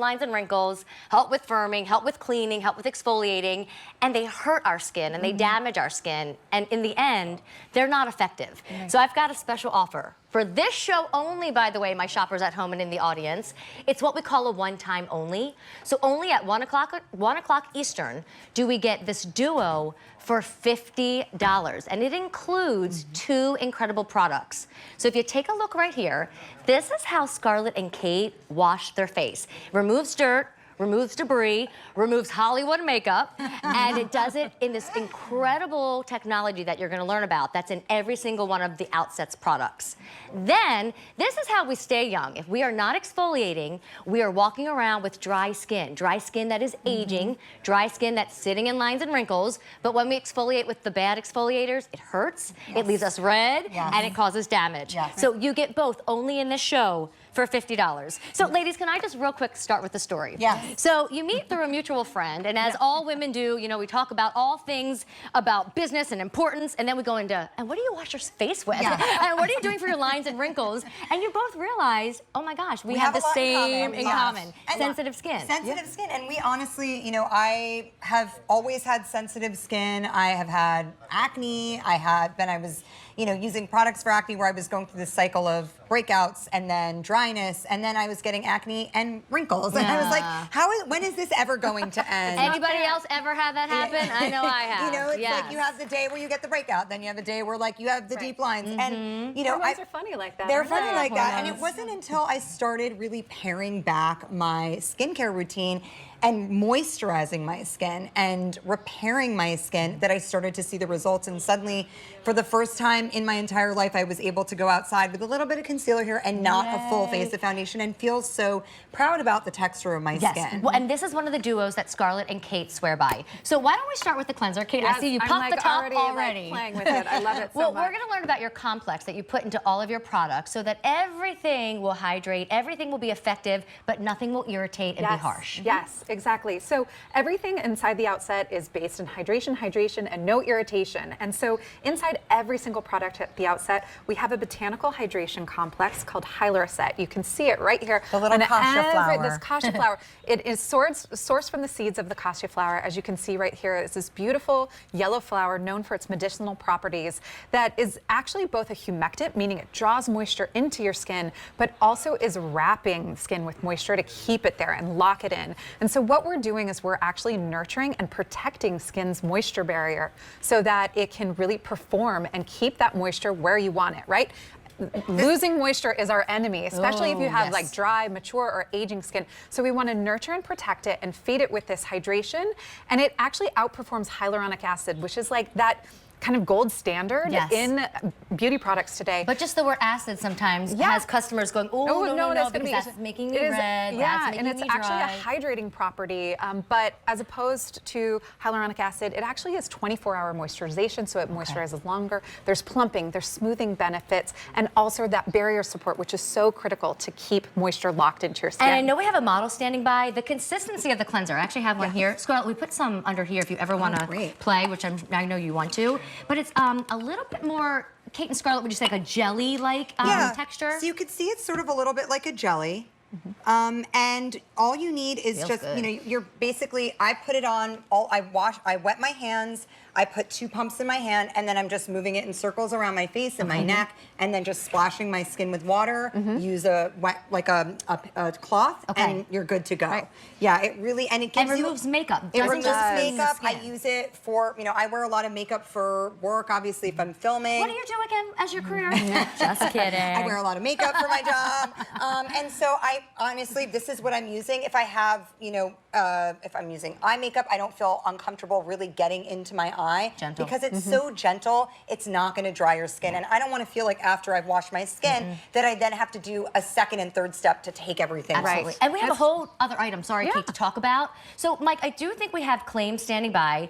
lines and wrinkles, help with firming, help with cleaning, help with exfoliating, and they hurt our skin and they damage our skin. And in the end, they're not effective. So I've got a special offer. For this show only, by the way, my shoppers at home and in the audience, it's what we call a one-time only. So only at 1 o'clock Eastern do we get this duo for $50. And it includes 2 incredible products. So if you take a look right here, this is how Scarlett and Kate wash their face. Removes dirt, removes debris, removes Hollywood makeup, and it does it in this incredible technology that you're gonna learn about that's in every single one of the Outset's products. Then, this is how we stay young. If we are not exfoliating, we are walking around with dry skin that is aging, dry skin that's sitting in lines and wrinkles, but when we exfoliate with the bad exfoliators, it hurts, it leaves us red, and it causes damage. So you get both only in this show for $50. So ladies, can I just real quick start with the story? So you meet through a mutual friend, and as all women do, you know, we talk about all things about business and importance, and then we go into, and what do you wash your face with? And what are you doing for your lines and wrinkles? And you both realize, oh my gosh, we have the same in common. Sensitive skin. Sensitive skin, and we honestly, you know, I have always had sensitive skin. I have had acne. I was, you know, using products for acne where I was going through this cycle of breakouts and then dryness, and then I was getting acne and wrinkles. And I was like, when is this ever going to end? Anybody else ever had that happen? I know I have. You know, it's like you have the day where you get the breakout, then you have a day where like you have the deep lines. And, you know, hormones are funny like that. They're funny like that. And it wasn't until I started really paring back my skincare routine and moisturizing my skin and repairing my skin that I started to see the results. And suddenly, for the first time in my entire life, I was able to go outside with a little bit of concealer here and not a full face of foundation, and feel so proud about the texture of my skin. Well, and this is one of the duos that Scarlett and Kate swear by. So why don't we start with the cleanser? Kate, I see you popped the top already. Like, playing with it. I love it so well, much. we're gonna learn about your complex that you put into all of your products so that everything will hydrate, everything will be effective, but nothing will irritate and be harsh. Yes, exactly. So everything inside the Outset is based in hydration, and no irritation. And so inside every single product at the Outset, we have a botanical hydration complex called Hyaluroset. You can see it right here. The little cassia flower. This cassia flower. It is sourced from the seeds of the cassia flower. As you can see right here, it's this beautiful yellow flower known for its medicinal properties that is actually both a humectant, meaning it draws moisture into your skin, but also is wrapping skin with moisture to keep it there and lock it in. And so what we're doing is we're actually nurturing and protecting skin's moisture barrier so that it can really perform and keep that moisture where you want it, right? Losing moisture is our enemy, especially if you have like dry, mature, or aging skin. So we want to nurture and protect it and feed it with this hydration. And it actually outperforms hyaluronic acid, which is like that kind of gold standard in beauty products today. But just the word acid sometimes has customers going, oh, no, that's making me red. Yeah, and it's actually a hydrating property. But as opposed to hyaluronic acid, it actually is 24-hour moisturization, so it moisturizes longer. There's plumping, there's smoothing benefits, and also that barrier support, which is so critical to keep moisture locked into your skin. And I know we have a model standing by. The consistency of the cleanser, I actually have one here. Scarlett, we put some under here if you ever want to play, which I know you want to. But it's a little bit more, Kate and Scarlett, would you say like a jelly-like texture? So you could see it's sort of a little bit like a jelly. And all you need is you know, you're basically, I put it on, I wet my hands, I put 2 pumps in my hand, and then I'm just moving it in circles around my face and my neck, and then just splashing my skin with water. Use a cloth, and you're good to go. Yeah, it really, and it gives removes makeup. It removes makeup. I use it for, you know, I wear a lot of makeup for work, obviously, if I'm filming. What do you do again as your career? Just kidding. I wear a lot of makeup for my job. And so I honestly, this is what I'm using. If I have, you know, if I'm using eye makeup, I don't feel uncomfortable really getting into my eye. Because it's so gentle, it's not going to dry your skin. And I don't want to feel like after I've washed my skin that I then have to do a second and third step to take everything off. And we have a whole other item, sorry, Kate, to talk about. So, Mike, I do think we have claims standing by,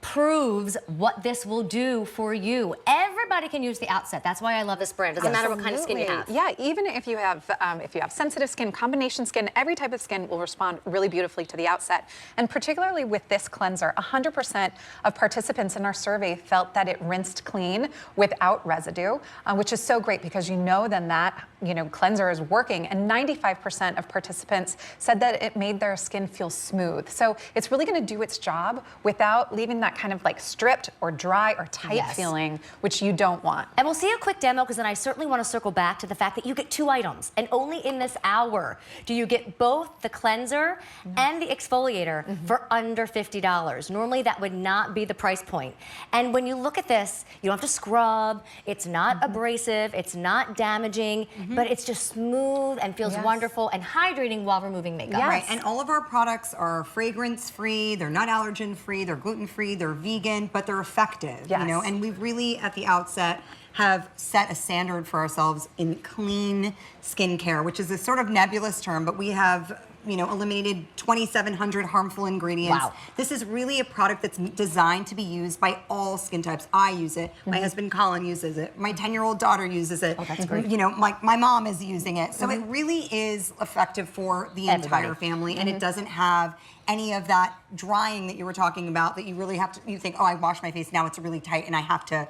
proves what this will do for you. Everybody can use the Outset. That's why I love this brand. Doesn't matter what kind of skin you have. Yeah, even if you have sensitive skin, skin, combination skin, every type of skin will respond really beautifully to the Outset. And particularly with this cleanser, 100% of participants in our survey felt that it rinsed clean without residue, which is so great because you know then that cleanser is working. And 95% of participants said that it made their skin feel smooth. So it's really going to do its job without leaving that kind of like stripped or dry or tight feeling, which you don't want. And we'll see a quick demo because then I certainly want to circle back to the fact that you get 2 items, and only in this hour do you get both the cleanser and the exfoliator for under $50. Normally that would not be the price point. And when you look at this, you don't have to scrub, it's not abrasive, it's not damaging, but it's just smooth and feels wonderful and hydrating while removing makeup. Right, and all of our products are fragrance-free, they're not allergen-free, they're gluten-free, they're vegan, but they're effective, and we really, at the outset, have set a standard for ourselves in clean skincare, which is a sort of nebulous term, but we have eliminated 2,700 harmful ingredients. Wow. This is really a product that's designed to be used by all skin types. I use it. My husband Colin uses it. My 10-year-old daughter uses it. Oh, that's great. My mom is using it. So it really is effective for the entire family, and it doesn't have any of that drying that you were talking about that you really have to, you think, oh, I washed my face, now it's really tight, and I have to,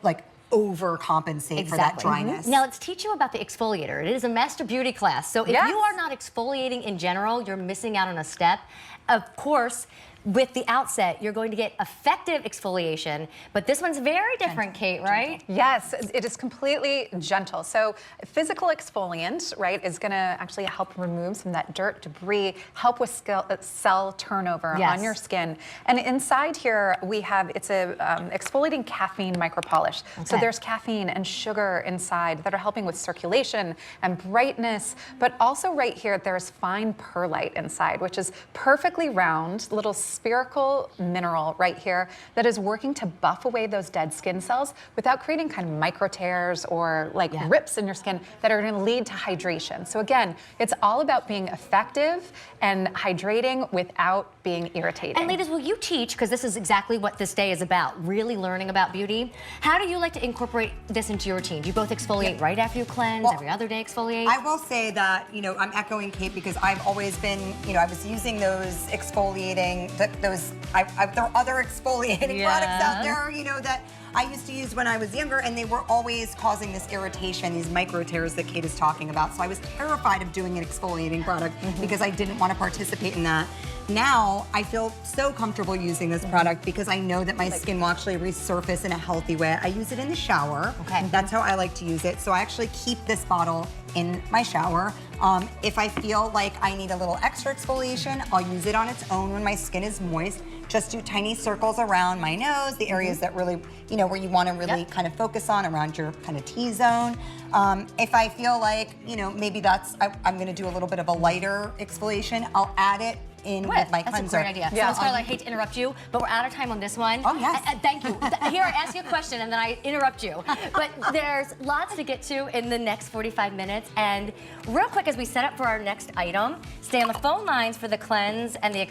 like, overcompensate for that dryness. Now let's teach you about the exfoliator. It is a master beauty class. So if you are not exfoliating in general, you're missing out on a step. Of course, with the Outset, you're going to get effective exfoliation, but this one's very different, Kate, right? Yes, it is completely gentle. So physical exfoliant, right, is going to actually help remove some of that dirt, debris, help with cell turnover on your skin. And inside here, we have, it's a exfoliating caffeine micro polish. So there's caffeine and sugar inside that are helping with circulation and brightness, but also right here, there's fine perlite inside, which is perfectly round, little spherical mineral right here that is working to buff away those dead skin cells without creating kind of micro tears or like rips in your skin that are going to lead to hydration. So again, it's all about being effective and hydrating without being irritating. And ladies, will you teach, because this is exactly what this day is about, really learning about beauty. How do you like to incorporate this into your routine? Do you both exfoliate right after you cleanse, every other day exfoliate? I will say that, I'm echoing Kate because I've always been, I was using those exfoliating, there are other exfoliating products out there, that I used to use when I was younger, and they were always causing this irritation, these micro tears that Kate is talking about. So I was terrified of doing an exfoliating product because I didn't want to participate in that. Now, I feel so comfortable using this product because I know that my skin will actually resurface in a healthy way. I use it in the shower. That's how I like to use it. So I actually keep this bottle in my shower. If I feel like I need a little extra exfoliation, I'll use it on its own when my skin is moist. Just do tiny circles around my nose, the areas that really, where you want to really kind of focus on around your kind of T-zone. If I feel like, maybe I'm going to do a little bit of a lighter exfoliation, I'll add it in with my cleanser. That's a great idea. So, Scarlett, I hate to interrupt you, but we're out of time on this one. Oh, yes. Thank you. Here, I ask you a question, and then I interrupt you. But there's lots to get to in the next 45 minutes. And real quick, as we set up for our next item, stay on the phone lines for the cleanse and the